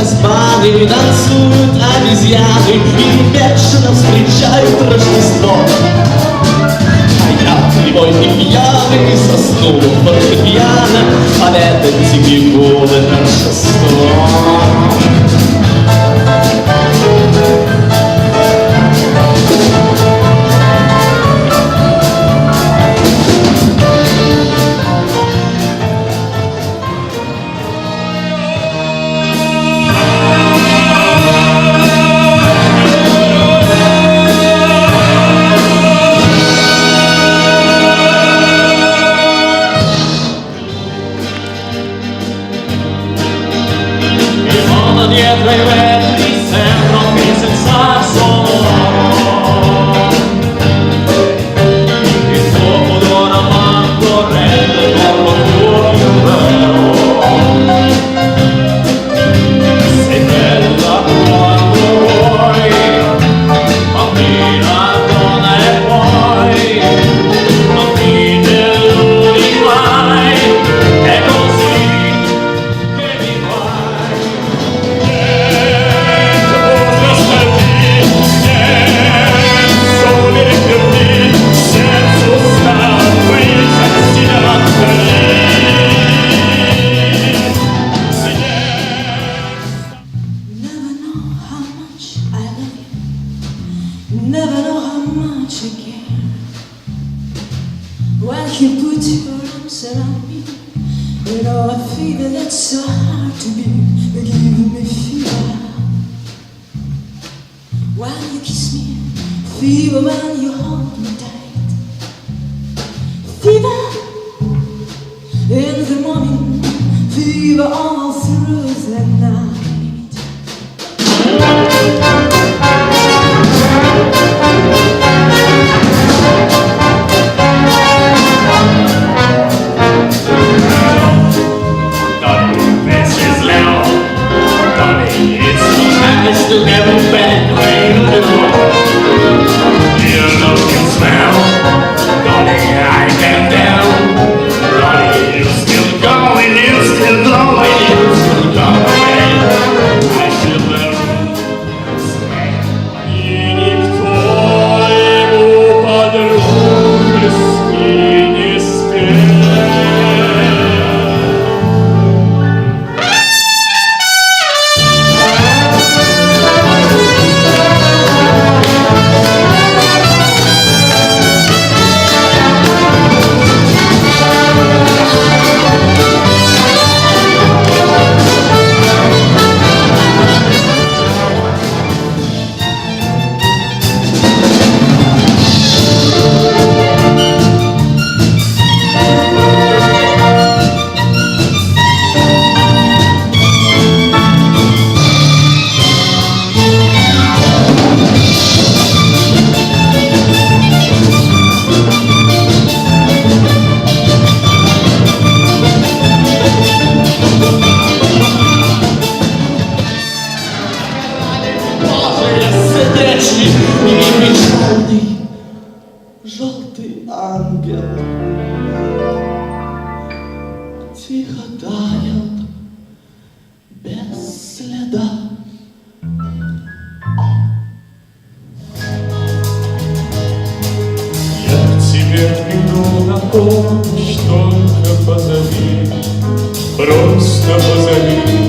разбавы, танцуют обезьяны и бешено встречают Рождество. А я, кривой и пьяный, соснул под фортепиано под этот тихий гул торжества. Dietro ai venti sembra un che senza sonoro, il fuoco d'una manto rende l'orlo tuo più vero. Sei bella quando vuoi, bambina, donna e poi non ti deludi mai, è così che mi fai. Never know how much I care when you put your arms around me. You know a fever that's so hard to beat. You give me fever when you kiss me, fever when you hold me tight, fever in the morning, fever all through the night. To never bend way to the floor. You look and smell, darling, I can tell. Darling, you still going, you still going, you still going. I still love и никто ему подруг не спел. И печальный желтый ангел тихо тает без следа. Я к тебе приду на помощь, только позови, просто позови.